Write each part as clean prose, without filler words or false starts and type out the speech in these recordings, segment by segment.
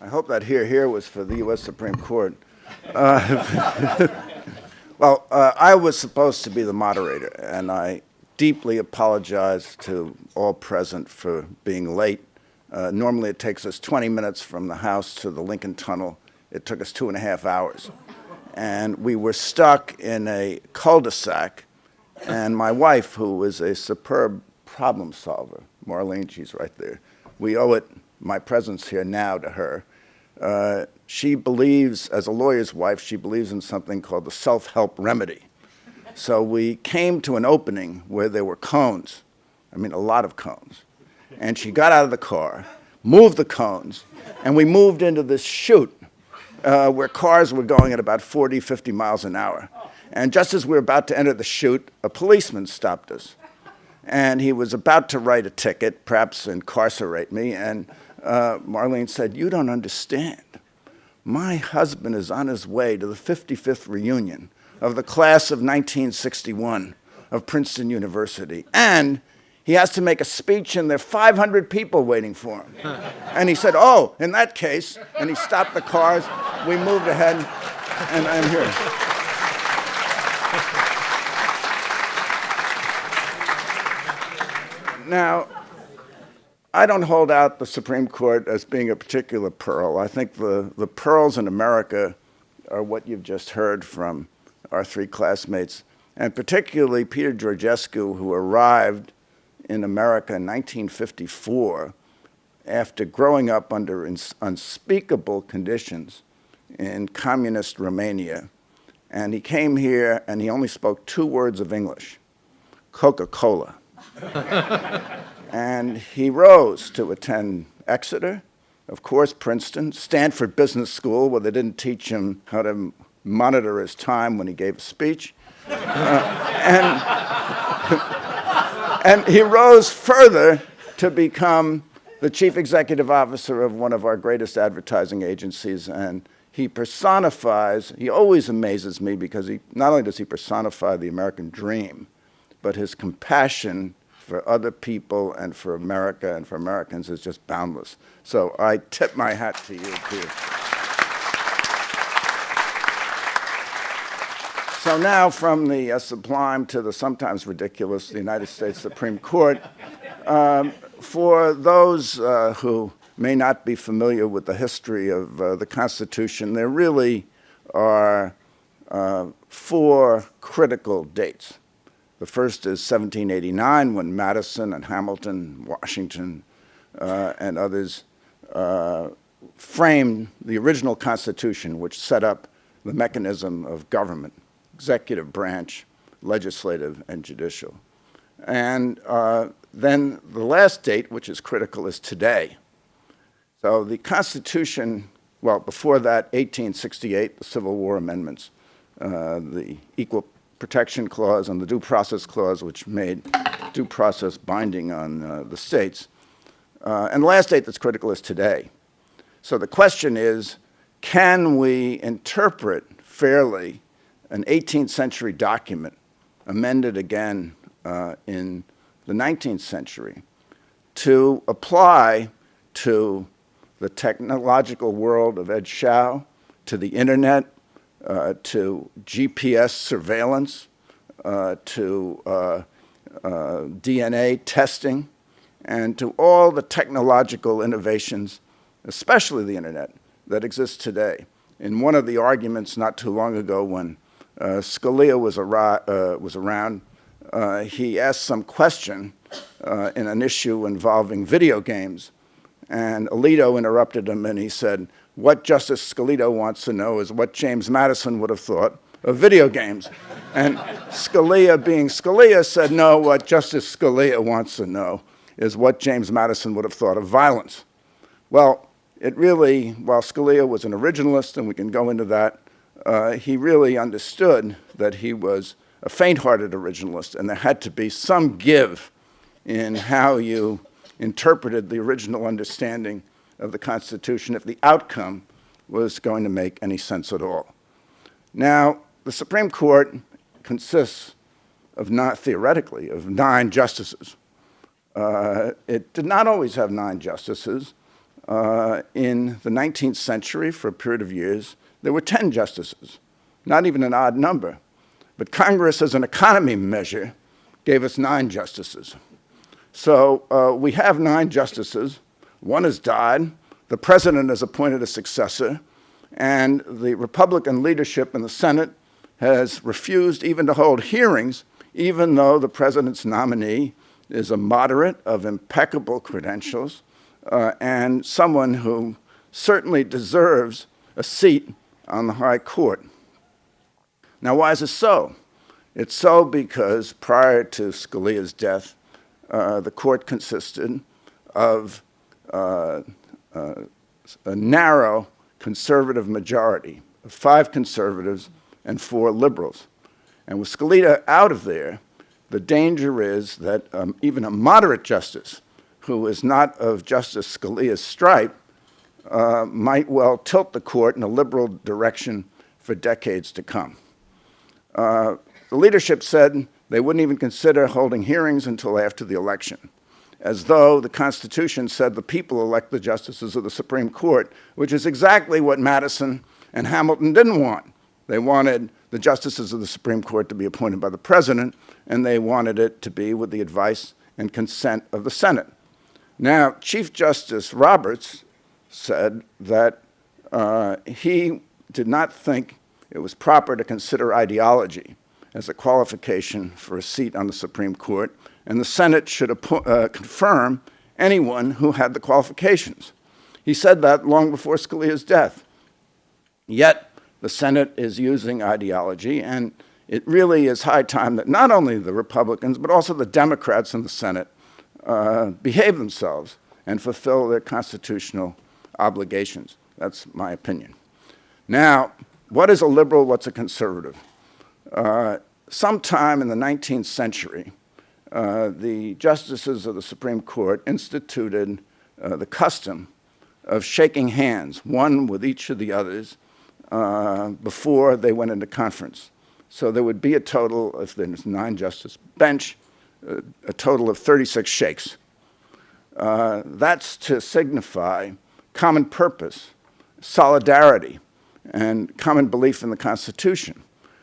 I hope that here was for the U.S. Supreme Court. Uh, I was supposed to be the moderator, and I deeply apologize to all present for being late. Normally it takes us 20 minutes from the House to the Lincoln Tunnel. It took us 2.5 hours. And we were stuck in a cul-de-sac, and my wife, who is a superb problem solver, Marlene, she's right there, we owe it, my presence here now, to her. She believes, as a lawyer's wife, she believes in something called the self-help remedy. So we came to an opening where there were cones, I mean a lot of cones. And she got out of the car, moved the cones, and we moved into this chute where cars were going at about 40, 50 miles an hour. And just as we were about to enter the chute, a policeman stopped us. And he was about to write a ticket, perhaps incarcerate me, and Marlene said, "You don't understand. My husband is on his way to the 55th reunion of the class of 1961 of Princeton University, and he has to make a speech, and there are 500 people waiting for him." And he said, "Oh, in that case," and he stopped the cars, we moved ahead, and I'm here. Now, I don't hold out the Supreme Court as being a particular pearl. I think the pearls in America are what you've just heard from our three classmates, and particularly Peter Georgescu, who arrived in America in 1954 after growing up under unspeakable conditions in communist Romania. And he came here and he only spoke 2 words of English: Coca-Cola. And he rose to attend Exeter, of course, Princeton, Stanford Business School, where they didn't teach him how to monitor his time when he gave a speech. And he rose further to become the chief executive officer of one of our greatest advertising agencies. And he personifies, he always amazes me because not only does he personify the American dream, but his compassion for other people and for America and for Americans is just boundless. So I tip my hat to you, Peter. So now, from the sublime to the sometimes ridiculous, the United States Supreme Court, for those who may not be familiar with the history of the Constitution, there really are 4 critical dates. The first is 1789, when Madison and Hamilton, Washington, and others framed the original Constitution, which set up the mechanism of government: executive branch, legislative, and judicial. And then the last date, which is critical, is today. So the Constitution, well, before that, 1868, the Civil War amendments, the Equal Protection Clause and the Due Process Clause, which made due process binding on the states. And the last date that's critical is today. So the question is, can we interpret fairly an 18th century document amended again in the 19th century to apply to the technological world of Ed Shao, to the internet, to GPS surveillance, to DNA testing, and to all the technological innovations, especially the internet, that exists today. In one of the arguments not too long ago when Scalia was around, he asked some question in an issue involving video games, and Alito interrupted him and he said, "What Justice Scalia wants to know is what James Madison would have thought of video games." And Scalia, being Scalia, said, "No, what Justice Scalia wants to know is what James Madison would have thought of violence." Well, it really, while Scalia was an originalist, and we can go into that, he really understood that he was a faint-hearted originalist, and there had to be some give in how you interpreted the original understanding of the Constitution if the outcome was going to make any sense at all. Now, the Supreme Court consists of theoretically, of 9 justices. It did not always have 9 justices. in the 19th century, for a period of years, there were 10 justices, not even an odd number. But Congress, as an economy measure, gave us 9 justices. So we have 9 justices. One has died. The president has appointed a successor. And the Republican leadership in the Senate has refused even to hold hearings, even though the president's nominee is a moderate of impeccable credentials and someone who certainly deserves a seat on the high court. Now, why is this so? It's so because prior to Scalia's death, the court consisted of a narrow conservative majority of 5 conservatives and 4 liberals. And with Scalia out of there, the danger is that even a moderate justice who is not of Justice Scalia's stripe might well tilt the court in a liberal direction for decades to come. The leadership said they wouldn't even consider holding hearings until after the election, as though the Constitution said the people elect the justices of the Supreme Court, which is exactly what Madison and Hamilton didn't want. They wanted the justices of the Supreme Court to be appointed by the president, and they wanted it to be with the advice and consent of the Senate. Now, Chief Justice Roberts said that he did not think it was proper to consider ideology as a qualification for a seat on the Supreme Court, and the Senate should confirm anyone who had the qualifications. He said that long before Scalia's death. Yet, the Senate is using ideology, and it really is high time that not only the Republicans, but also the Democrats in the Senate behave themselves and fulfill their constitutional obligations. That's my opinion. Now, what is a liberal? What's a conservative? Sometime in the 19th century, the justices of the Supreme Court instituted the custom of shaking hands, one with each of the others, before they went into conference. So there would be a total, if there's a 9-justice bench, a total of 36 shakes. That's to signify common purpose, solidarity, and common belief in the Constitution.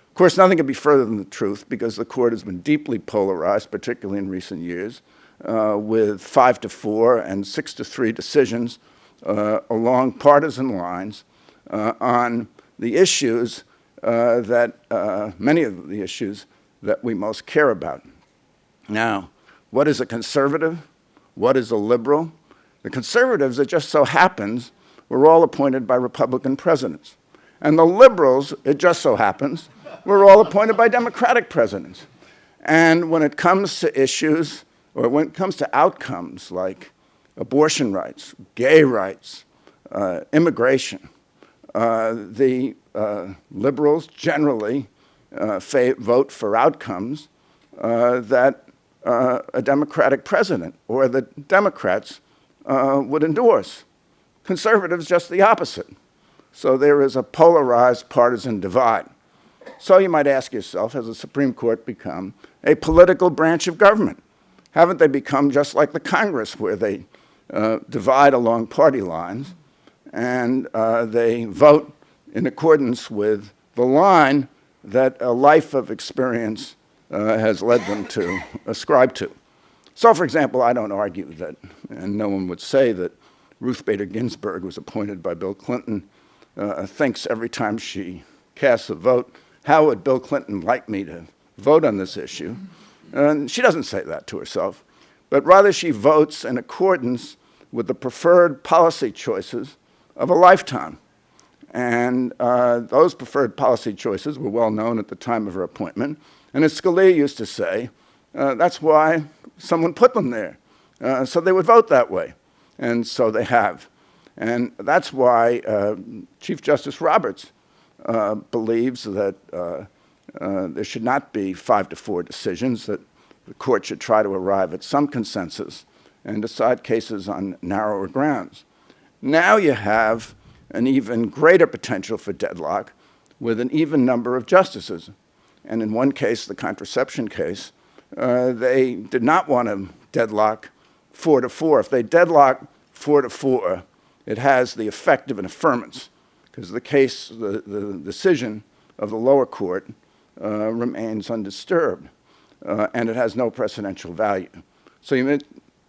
Of course, nothing could be further than the truth, because the court has been deeply polarized, particularly in recent years, with 5-4 and 6-3 decisions along partisan lines on the issues many of the issues that we most care about. Now, what is a conservative? What is a liberal? The conservatives, it just so happens, were all appointed by Republican presidents. And the liberals, it just so happens, were all appointed by Democratic presidents. And when it comes to issues, or when it comes to outcomes like abortion rights, gay rights, immigration, the liberals generally vote for outcomes that a Democratic president or the Democrats would endorse. Conservatives, just the opposite. So there is a polarized partisan divide. So you might ask yourself, has the Supreme Court become a political branch of government? Haven't they become just like the Congress, where they divide along party lines and they vote in accordance with the line that a life of experience has led them to ascribe to? So, for example, I don't argue that, and no one would say that Ruth Bader Ginsburg was appointed by Bill Clinton, thinks every time she casts a vote, how would Bill Clinton like me to vote on this issue? And she doesn't say that to herself, but rather she votes in accordance with the preferred policy choices of a lifetime. And those preferred policy choices were well known at the time of her appointment. And as Scalia used to say, that's why someone put them there, so they would vote that way. And so they have. And that's why Chief Justice Roberts believes that there should not be 5-4 decisions, that the court should try to arrive at some consensus and decide cases on narrower grounds. Now you have an even greater potential for deadlock with an even number of justices. And in one case, the contraception case, they did not want to deadlock 4-4. If they deadlock 4-4, it has the effect of an affirmance, because the decision of the lower court remains undisturbed, and it has no precedential value. So you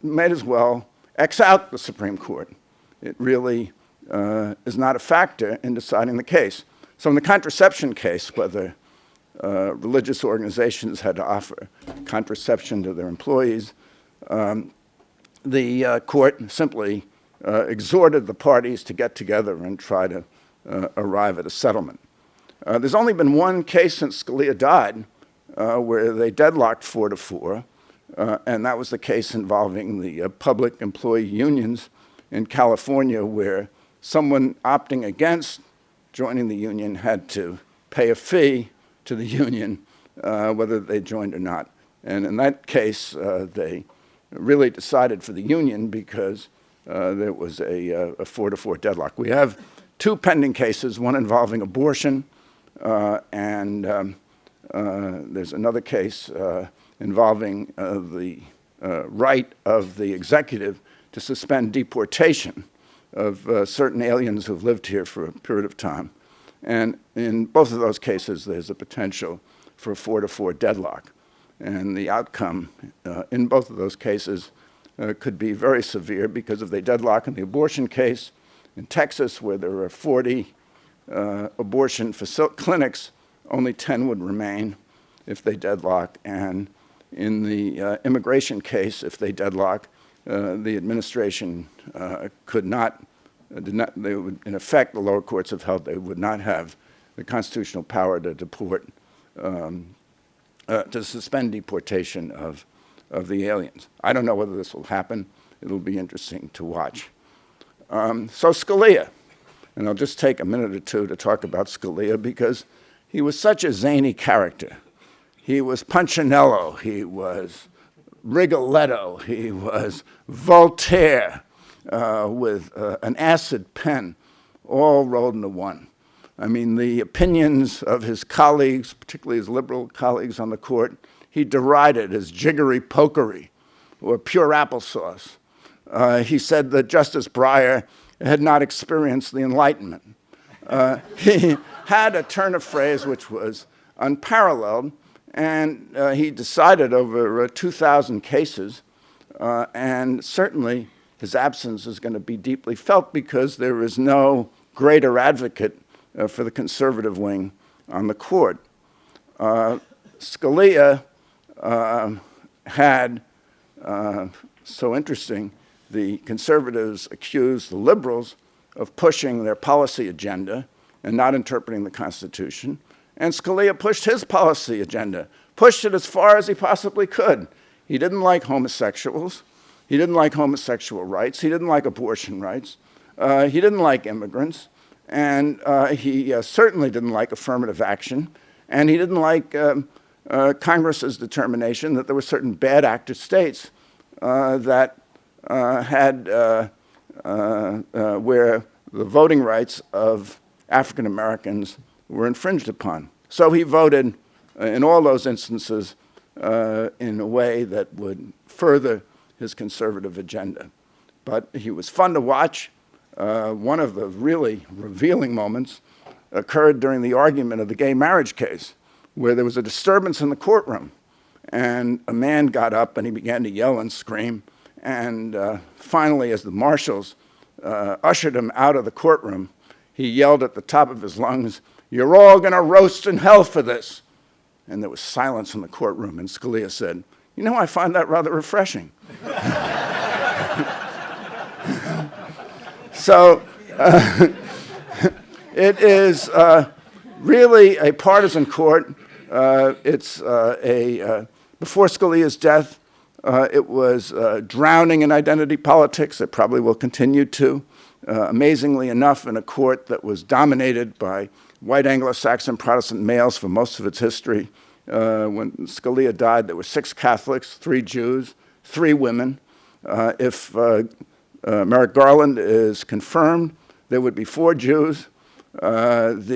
might as well X out the Supreme Court. It really is not a factor in deciding the case. So in the contraception case, whether religious organizations had to offer contraception to their employees, the court simply exhorted the parties to get together and try to arrive at a settlement. There's only been one case since Scalia died where they deadlocked 4-4, and that was the case involving the public employee unions in California, where someone opting against joining the union had to pay a fee to the union, whether they joined or not. And in that case, they really decided for the union because there was a 4-4 deadlock. We have two pending cases, one involving abortion, and there's another case involving the right of the executive to suspend deportation of certain aliens who've lived here for a period of time. And in both of those cases, there's a potential for a 4-4 deadlock. And the outcome in both of those cases could be very severe, because if they deadlock in the abortion case in Texas, where there are 40 abortion clinics, only 10 would remain if they deadlock. And in the immigration case, if they deadlock, the administration could not, they would, in effect, the lower courts have held they would not have the constitutional power to deport, to suspend deportation of the aliens. I don't know whether this will happen. It'll be interesting to watch. So Scalia, and I'll just take a minute or two to talk about Scalia, because he was such a zany character. He was Punchinello, he was Rigoletto, he was Voltaire with an acid pen, all rolled into one. I mean, the opinions of his colleagues, particularly his liberal colleagues on the court, he derided as jiggery pokery or pure applesauce. He said that Justice Breyer had not experienced the Enlightenment. He had a turn of phrase which was unparalleled, and he decided over 2,000 cases, and certainly his absence is going to be deeply felt, because there is no greater advocate for the conservative wing on the court. Scalia had, so interesting, the conservatives accused the liberals of pushing their policy agenda and not interpreting the Constitution. And Scalia pushed his policy agenda, pushed it as far as he possibly could. He didn't like homosexuals. He didn't like homosexual rights. He didn't like abortion rights. He didn't like immigrants. And he certainly didn't like affirmative action. And he didn't like Congress's determination that there were certain bad actor states that had where the voting rights of African Americans were infringed upon. So he voted in all those instances in a way that would further his conservative agenda. But he was fun to watch. One of the really revealing moments occurred during the argument of the gay marriage case, where there was a disturbance in the courtroom, and a man got up and he began to yell and scream. And finally, as the marshals ushered him out of the courtroom, he yelled at the top of his lungs, "You're all going to roast in hell for this." And there was silence in the courtroom, and Scalia said, "You know, I find that rather refreshing." So it is really a partisan court. It's before Scalia's death, it was drowning in identity politics. It probably will continue to. Amazingly enough, in a court that was dominated by white Anglo-Saxon Protestant males for most of its history. When Scalia died, there were 6 Catholics, 3 Jews, 3 women. If Merrick Garland is confirmed, there would be 4 Jews. And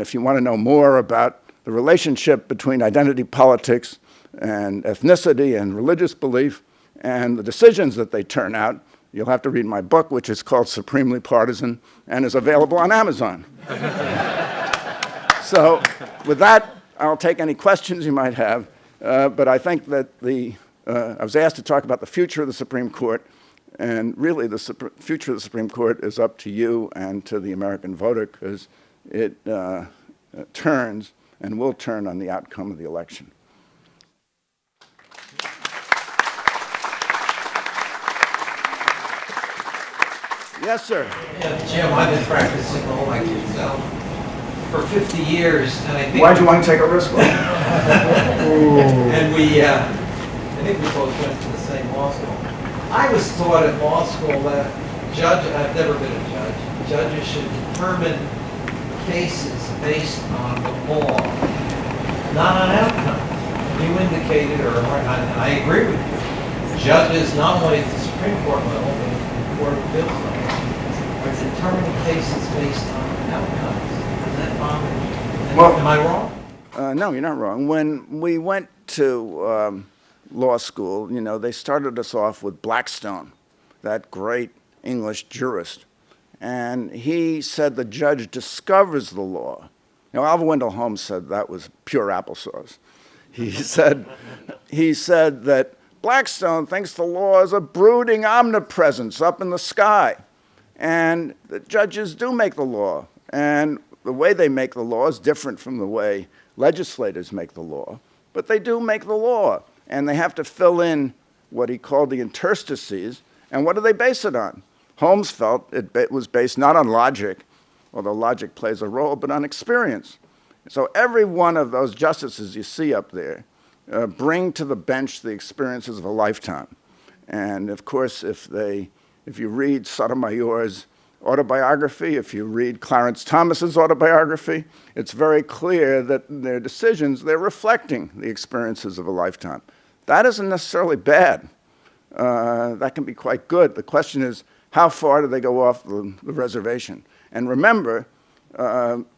if you want to know more about the relationship between identity politics and ethnicity and religious belief and the decisions that they turn out, you'll have to read my book, which is called Supremely Partisan and is available on Amazon. So with that, I'll take any questions you might have. But I think that I was asked to talk about the future of the Supreme Court. And really, the future of the Supreme Court is up to you and to the American voter, because it turns and will turn on the outcome of the election. Yes, sir. Yeah, Jim, I've been practicing law like yourself for 50 years, and I think. Why'd you want to take a risk? And I think we both went to the same law school. I was taught at law school that I've never been a judge, judges should determine cases based on the law, not on outcomes. You indicated, and I agree with you, judges, not only at the Supreme Court level, but at the Court of Appeals level, are determining cases based on outcomes. Does that bother you? Well, am I wrong? No, you're not wrong. When we went to law school, they started us off with Blackstone, that great English jurist. And he said the judge discovers the law. Alva Wendell Holmes said that was pure applesauce. He said that Blackstone thinks the law is a brooding omnipresence up in the sky. And the judges do make the law. And the way they make the law is different from the way legislators make the law. But they do make the law. And they have to fill in what he called the interstices. And what do they base it on? Holmes felt it was based not on logic, although logic plays a role, but on experience. So every one of those justices you see up there bring to the bench the experiences of a lifetime. And of course, if you read Sotomayor's autobiography, if you read Clarence Thomas's autobiography, it's very clear that in their decisions, they're reflecting the experiences of a lifetime. That isn't necessarily bad. That can be quite good. The question is, how far do they go off the reservation? And remember,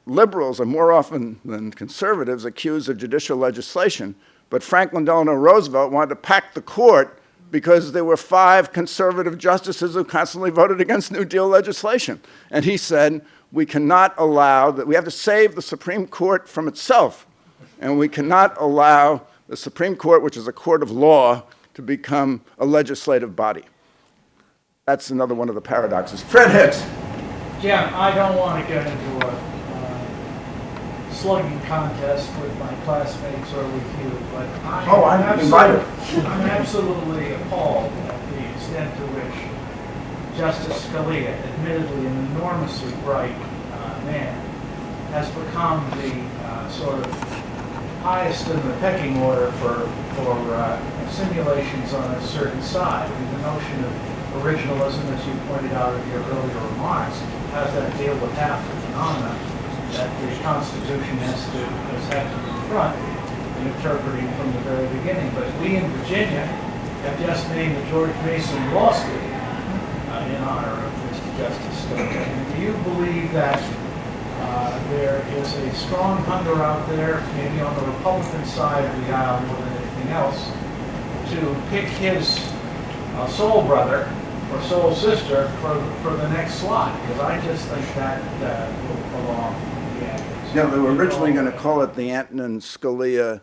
liberals are more often than conservatives accused of judicial legislation, but Franklin Delano Roosevelt wanted to pack the court because there were 5 conservative justices who constantly voted against New Deal legislation. And he said, we cannot allow that, we have to save the Supreme Court from itself, and we cannot allow the Supreme Court, which is a court of law, to become a legislative body. That's another one of the paradoxes. Fred Hicks. Jim, I don't want to get into a slugging contest with my classmates or with you, but I'm absolutely appalled at the extent to which Justice Scalia, admittedly an enormously bright man, has become the sort of highest in the pecking order for simulations on a certain side. I mean, the notion of originalism, as you pointed out in your earlier remarks, has that deal with half the phenomena that the Constitution has had to confront in interpreting from the very beginning. But we in Virginia have just named the George Mason Law School in honor of Mr. Justice Scalia. And do you believe that there is a strong hunger out there, maybe on the Republican side of the aisle more than anything else, to pick his soul brother or soul sister for the next slot? Because I just think that will belong to the Anthony. Yeah, they were originally going to call it the Antonin Scalia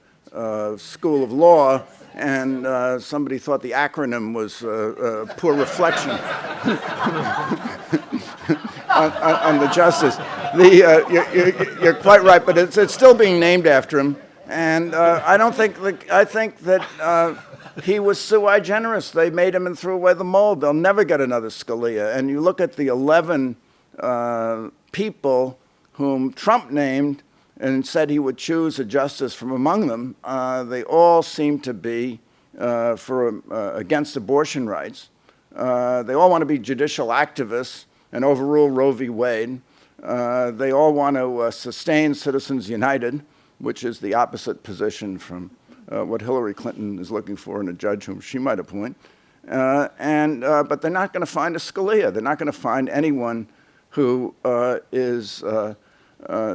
School of Law, and somebody thought the acronym was a poor reflection on the justice. You're quite right, but it's still being named after him. And I think that he was sui generis. They made him and threw away the mold. They'll never get another Scalia. And you look at the 11 people whom Trump named and said he would choose a justice from among them, they all seem to be against abortion rights. They all want to be judicial activists and overrule Roe v. Wade. They all want to sustain Citizens United, which is the opposite position from what Hillary Clinton is looking for in a judge whom she might appoint. But they're not going to find a Scalia. They're not going to find anyone who is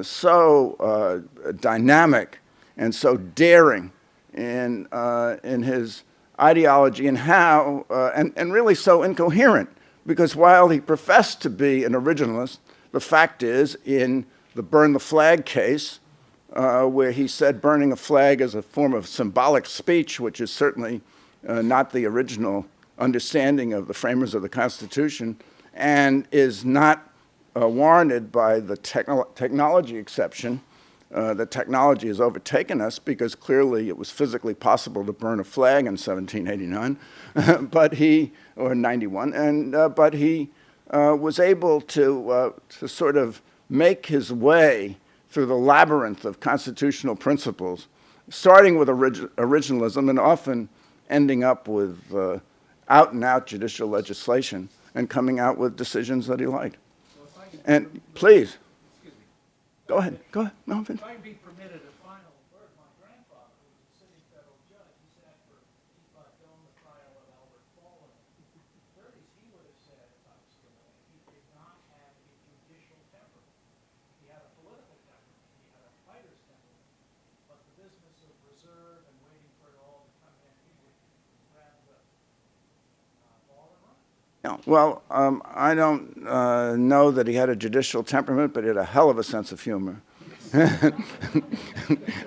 so dynamic and so daring in his ideology and how, and really so incoherent because while he professed to be an originalist, the fact is, in the burn the flag case, where he said burning a flag is a form of symbolic speech, which is certainly not the original understanding of the framers of the Constitution, and is not warranted by the technology exception. The technology has overtaken us because clearly it was physically possible to burn a flag in 1789, or 91, but he was able to sort of make his way through the labyrinth of constitutional principles, starting with originalism and often ending up with out-and-out judicial legislation and coming out with decisions that he liked. And please, go ahead. No, If I can be permitted a final word, my grandfather, who was a sitting federal judge, he sat for during the trial of Albert Baldwin in the 30s. He would have said, if I was still living, he did not have a judicial temperament. He had a political temperament. He had a fighter's temperament. But the business of reserve and waiting for it all to come in, he would grab the ball and run. yeah, well, I don't know that he had a judicial temperament, but he had a hell of a sense of humor.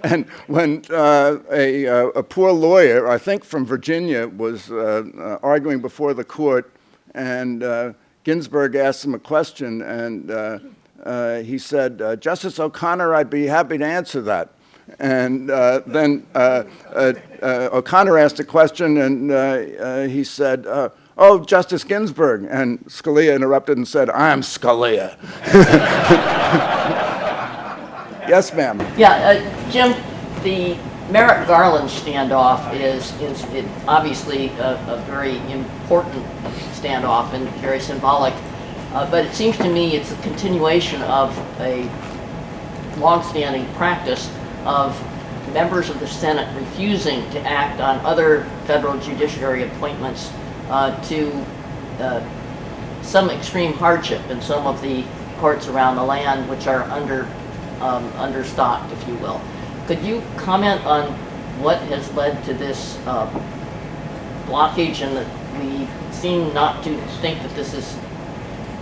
And when a poor lawyer, I think from Virginia, was arguing before the court, and Ginsburg asked him a question, and he said, "Justice O'Connor, I'd be happy to answer that." And then O'Connor asked a question, and he said, "Oh, Justice Ginsburg." And Scalia interrupted and said, "I'm Scalia." Yes, ma'am. Yeah, Jim, the Merrick Garland standoff is obviously a very important standoff and very symbolic, but it seems to me it's a continuation of a longstanding practice of members of the Senate refusing to act on other federal judiciary appointments to some extreme hardship in some of the courts around the land which are understocked, if you will. Could you comment on what has led to this blockage, and that we seem not to think that this is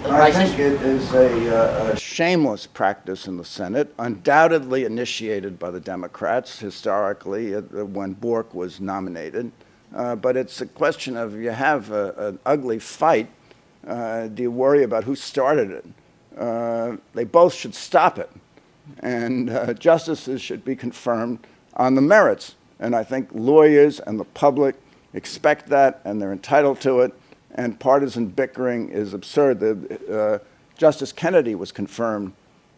the I right think it is a shameless practice in the Senate, undoubtedly initiated by the Democrats historically when Bork was nominated. But it's a question of, you have an ugly fight, do you worry about who started it? They both should stop it. And justices should be confirmed on the merits. And I think lawyers and the public expect that, and they're entitled to it. And partisan bickering is absurd. Justice Kennedy was confirmed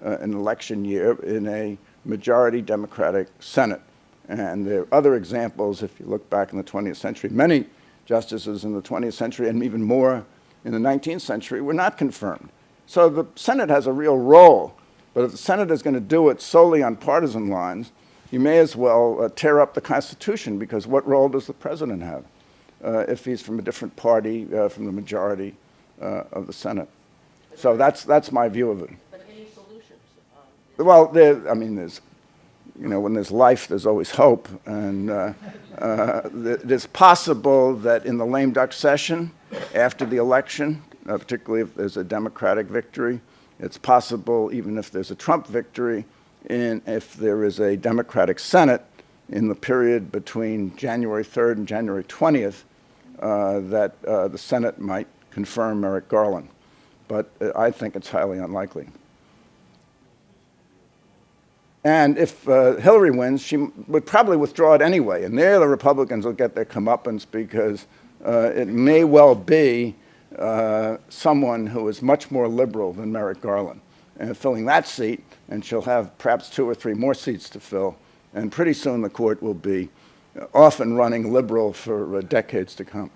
in election year in a majority Democratic Senate. And there are other examples, if you look back in the 20th century. Many justices in the 20th century, and even more in the 19th century, were not confirmed. So the Senate has a real role. But if the Senate is going to do it solely on partisan lines, you may as well tear up the Constitution, because what role does the president have if he's from a different party from the majority of the Senate? So that's my view of it. But any solutions? Well, there's, when there's life, there's always hope. And it is possible that in the lame duck session after the election, particularly if there's a Democratic victory, it's possible, even if there's a Trump victory, if there is a Democratic Senate in the period between January 3rd and January 20th, that the Senate might confirm Merrick Garland. But I think it's highly unlikely. And if Hillary wins, she would probably withdraw it anyway. And there the Republicans will get their comeuppance, because it may well be someone who is much more liberal than Merrick Garland, and filling that seat, and she'll have perhaps 2 or 3 more seats to fill, and pretty soon the court will be off and running liberal for decades to come.